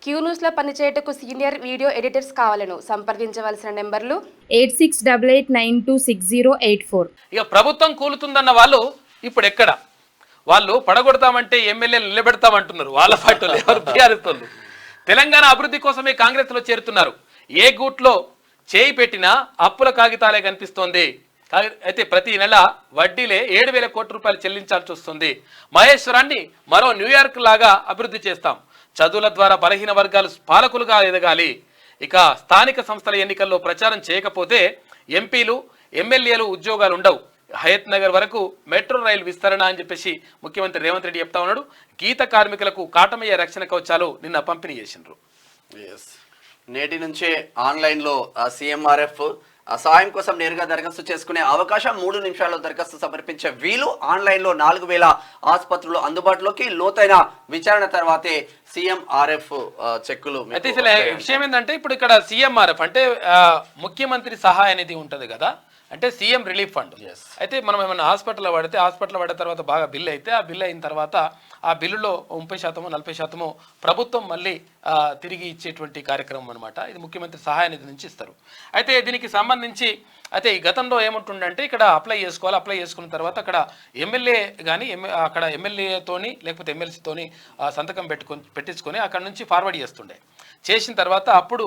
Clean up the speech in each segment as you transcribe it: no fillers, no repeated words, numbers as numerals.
Queue న్యూస్లో పనిచేయటకు senior video editors కావాలను సంప్రదించవలసిన నెంబర్లు 8688926084. ఇక ప్రభుత్వం కూలుతుందన్న వాళ్ళు ఇప్పుడు ఎక్కడ? వాళ్ళు పడగొడతామంటే ఎమ్మెల్యేలు నిలబెడతామంటున్నారు. వాళ్ళ పార్టీలు ఎవరు? బీఆర్ఎస్ వాళ్ళు. తెలంగాణ అభివృద్ధి కోసమే కాంగ్రెస్లో చేరుతున్నారు. ఏ గూట్లో చేయి పెట్టినా అప్పుల కాగితాలే కనిపిస్తోంది. అయితే ప్రతి నెల వడ్డీలే 7,000 కోట్ల రూపాయలు చెల్లించాల్సి వస్తుంది. మహేశ్వరాన్ని మరో న్యూయార్క్ లాగా అభివృద్ధి చేస్తాం. చదువుల ద్వారా బలహీన వర్గాలు పాలకులుగా ఎదగాలి. ఇక స్థానిక సంస్థల ఎన్నికల్లో ప్రచారం చేయకపోతే ఎంపీలు ఎమ్మెల్యేలు ఉద్యోగాలు ఉండవు. హయత్ నగర్ వరకు మెట్రో రైలు విస్తరణ అని చెప్పేసి ముఖ్యమంత్రి రేవంత్ రెడ్డి చెప్తా ఉన్నాడు. గీత కార్మికులకు కాటమయ్యే రక్షణ కవచాలు నిన్న పంపిణీ చేసిండ్రు. నేటి నుంచే ఆన్లైన్లో CMRF సహాయం కోసం నేరుగా దరఖాస్తు చేసుకునే అవకాశం. 3 నిమిషాల్లో దరఖాస్తు సమర్పించే వీలు. ఆన్లైన్లో 4,000 ఆసుపత్రులు అందుబాటులోకి. లోతైన విచారణ తర్వాతే CMRF చెక్కులు. అయితే విషయం ఏంటంటే ఇప్పుడు ఇక్కడ CMRF అంటే ముఖ్యమంత్రి సహాయ నిధి ఉంటుంది కదా, అంటే సీఎం రిలీఫ్ ఫండ్. అయితే మనం ఏమైనా హాస్పిటల్లో పడితే పడిన తర్వాత బాగా బిల్లు అయితే ఆ బిల్లు అయిన తర్వాత ఆ బిల్లులో 30% 40% ప్రభుత్వం మళ్ళీ తిరిగి ఇచ్చేటువంటి కార్యక్రమం అనమాట. ఇది ముఖ్యమంత్రి సహాయ నిధి నుంచి ఇస్తారు. అయితే దీనికి సంబంధించి అయితే ఈ గతంలో ఏముంటుందంటే ఇక్కడ అప్లై చేసుకోవాలి. అప్లై చేసుకున్న తర్వాత అక్కడ ఎమ్మెల్యే కానీ అక్కడ ఎమ్మెల్యేతోని లేకపోతే ఎమ్మెల్సీతోని సంతకం పెట్టించుకొని అక్కడ నుంచి ఫార్వర్డ్ చేసిన తర్వాత అప్పుడు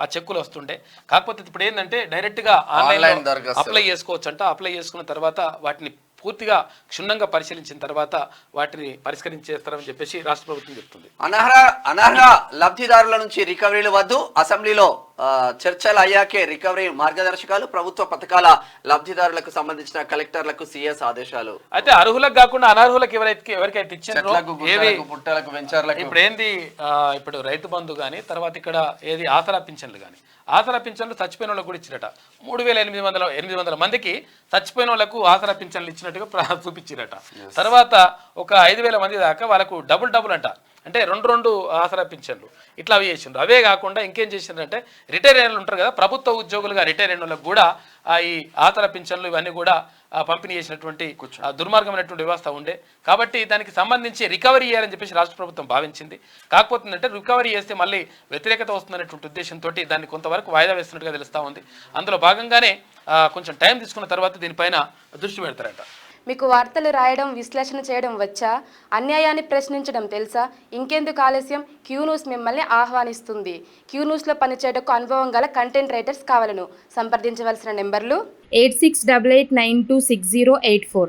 ఆ చెక్కులు వస్తుండే. కాకపోతే ఇప్పుడు ఏంటంటే డైరెక్ట్గా ఆన్లైన్ అప్లై చేసుకోవచ్చు అంట. అప్లై చేసుకున్న తర్వాత వాటిని పూర్తిగా క్షుణ్ణంగా పరిశీలించిన తర్వాత వాటిని పరిష్కరించేస్తారని చెప్పేసి రాష్ట్ర ప్రభుత్వం చెప్తుంది. అనర్హ లబ్ధిదారుల నుంచి రికవరీలు వద్దు. అసెంబ్లీలో చర్చలు అయ్యాకే రికవరీ మార్గదర్శకాలు. ప్రభుత్వ పథకాల లబ్ధిదారులకు సంబంధించిన కలెక్టర్లకు CS ఆదేశాలు. అయితే అర్హులకు కాకుండా అనర్హులకు ఎవరికైతే ఇచ్చారో పుట్టలకు వెంచర్లకు ఇప్పుడు ఏంది ఇప్పుడు రైతు బంధు కానీ తర్వాత ఇక్కడ ఏది ఆసరా పింఛన్లు కానీ ఆసరా పింఛన్లు చచ్చిపోయిన వాళ్ళకు కూడా ఇచ్చిరట. 3,800 మందికి చచ్చిపోయిన వాళ్ళకు ఆసరా పింఛన్లు ఇచ్చినట్టుగా చూపించిరట. తర్వాత ఒక 5,000 మంది దాకా వాళ్ళకు డబుల్ అంట, అంటే 2 ఆసరా పింఛన్లు ఇట్లా అవి చేసిండ్రు. అవే కాకుండా ఇంకేం చేసిండ్రంటే రిటైర్ అయిన ఉంటారు కదా, ప్రభుత్వ ఉద్యోగులుగా రిటైర్ అయిన వాళ్ళకు కూడా ఈ ఆసరా పింఛన్లు ఇవన్నీ కూడా పంపిణీ చేసినటువంటి దుర్మార్గమైనటువంటి వ్యవస్థ ఉండే. కాబట్టి దానికి సంబంధించి రికవరీ చేయాలని చెప్పేసి రాష్ట్ర ప్రభుత్వం భావించింది. కాకపోతే అంటే రికవరీ చేస్తే మళ్ళీ వ్యతిరేకత వస్తుందనేటువంటి ఉద్దేశంతో దాన్ని కొంతవరకు వాయిదా వేస్తున్నట్టుగా తెలుస్తూ ఉంది. అందులో భాగంగానే కొంచెం టైం తీసుకున్న తర్వాత దీనిపైన దృష్టి పెడతారట. మీకు వార్తలు రాయడం విశ్లేషణ చేయడం వచ్చా? అన్యాయాన్ని ప్రశ్నించడం తెలుసా? ఇంకెందుకు ఆలస్యం? క్యూ న్యూస్ మిమ్మల్ని ఆహ్వానిస్తుంది. క్యూ న్యూస్లో పనిచేయటకు అనుభవం గల కంటెంట్ రైటర్స్ కావాలను సంప్రదించవలసిన నెంబర్లు 8688926084.